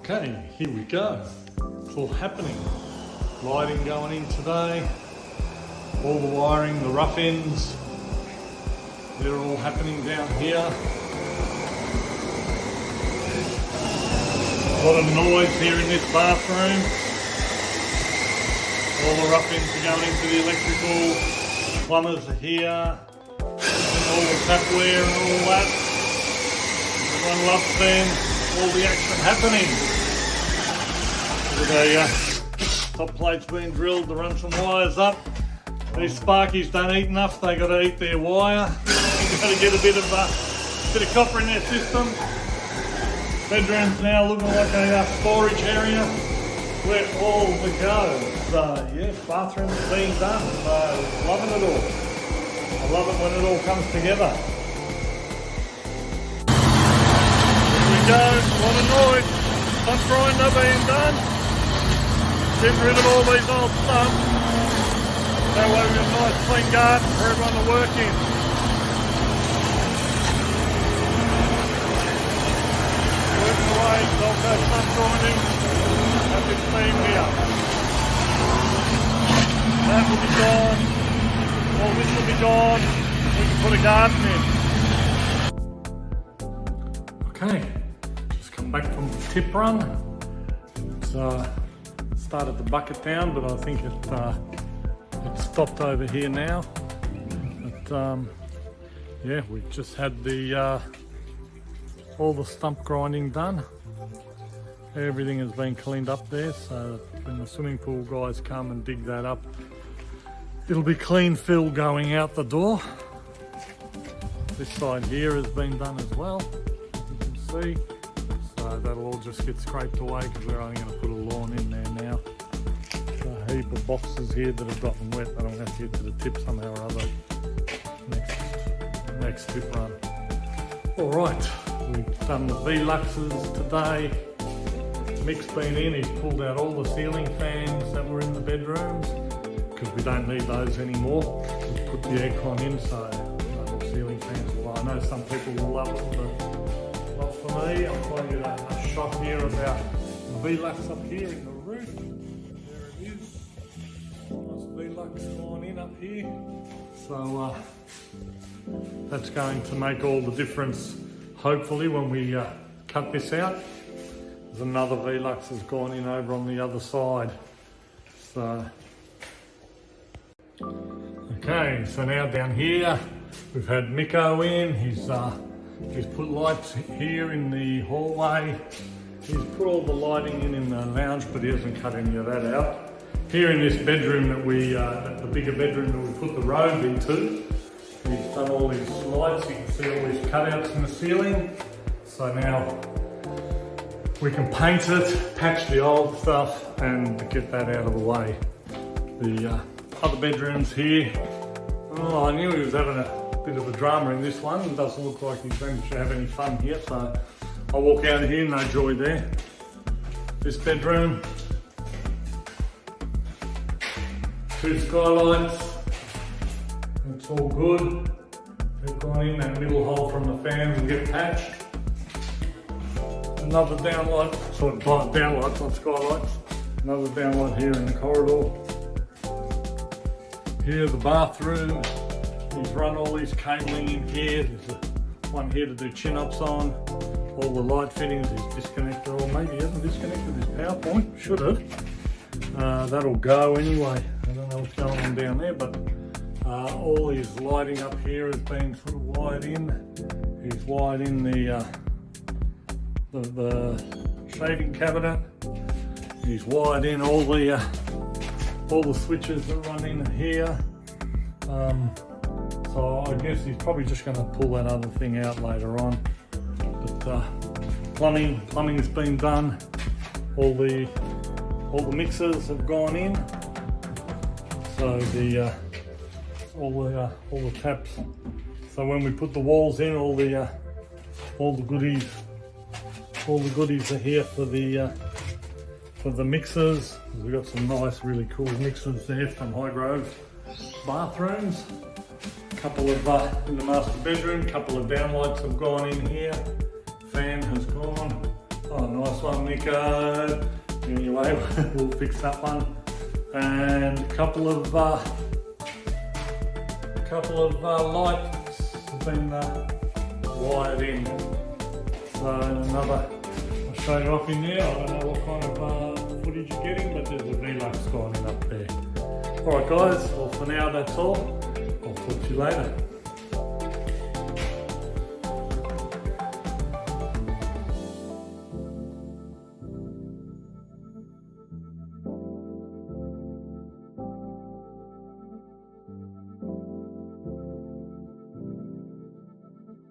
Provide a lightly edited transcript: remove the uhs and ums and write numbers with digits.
Okay, here we go. It's all happening. Lighting going in today. All the wiring, the rough ends, they're all happening down here. A lot of noise here in this bathroom. All the rough ends are going into the electrical. Plumbers are here. And all the tapware and all that. Everyone loves them. All the action happening. The top plate's been drilled to run some wires up. These sparkies don't eat enough, they got to eat their wire. You've got to get a bit of copper in their system. Bedroom's now looking like a storage area. We're all to go. So yeah, bathroom's being done. So loving it all. I love it when it all comes together. Here we go, a lot of noise. Stump grinder being done. Getting rid of all these old stumps. That way we've got a nice clean garden for everyone to work in. Working away, also stump grinding. Have this theme here. That will be gone. All this will be gone. We can put a garden in. Okay, just come back from the tip run. It's started to bucket down, but I think it's stopped over here now. But yeah, we've just had all the stump grinding done. Everything has been cleaned up there, so when the swimming pool guys come and dig that up, it'll be clean fill going out the door. This side here has been done as well, you can see. So that'll all just get scraped away because we're only going to put a lawn in there now. A heap of boxes here that have gotten wet. That'll have to get to the tip somehow or other next tip run. All right, we've done the V-Luxes today. Mick's been in, he's pulled out all the ceiling fans that were in the bedrooms because we don't need those anymore. We've put the aircon in, so no ceiling fans. Well, I know some people will love it, but not for me. I'll try and get a shot here about the V-Lux up here in the roof. There it is. Nice V-Lux going in up here. So that's going to make all the difference, hopefully, when we cut this out. There's another V-Lux has gone in over on the other side. So, okay, so now down here, we've had Miko in. He's put lights here in the hallway. He's put all the lighting in the lounge, but he hasn't cut any of that out. Here in this bedroom the bigger bedroom that we put the robe into, he's done all these lights. You can see all these cutouts in the ceiling. So now we can paint it, patch the old stuff, and get that out of the way. The other bedrooms here, I knew he was having a bit of a drama in this one. It doesn't look like he's going to have any fun here, so I'll walk out of here, no joy there. This bedroom, 2 skylights, it's all good. They've gone in that middle hole from the fans and get patched. Another downlight, downlights, not skylights. Another downlight here in the corridor. Here, the bathroom. He's run all these cabling in here. There's one here to do chin-ups on. All the light fittings he's disconnected, or maybe he hasn't disconnected his power point. Should have. That'll go anyway. I don't know what's going on down there, but all his lighting up here has been sort of wired in. He's wired in the shaving cabinet. He's wired in all the switches that run in here. So I guess he's probably just going to pull that other thing out later on. But plumbing's been done. All the mixers have gone in. So all the taps. So when we put the walls in, all the goodies. All the goodies are here for the mixers. We've got some nice, really cool mixers there from Highgrove bathrooms. A couple of in the master bedroom. A couple of downlights have gone in here. Fan has gone. Oh, nice Nice one, Nico. Anyway, we'll fix that one. And a couple of lights have been wired in. So another, I'll show you up in there. I don't know what kind of footage you're getting, but there's a relux gone in up there. Alright guys, well for now that's all. I'll talk to you later.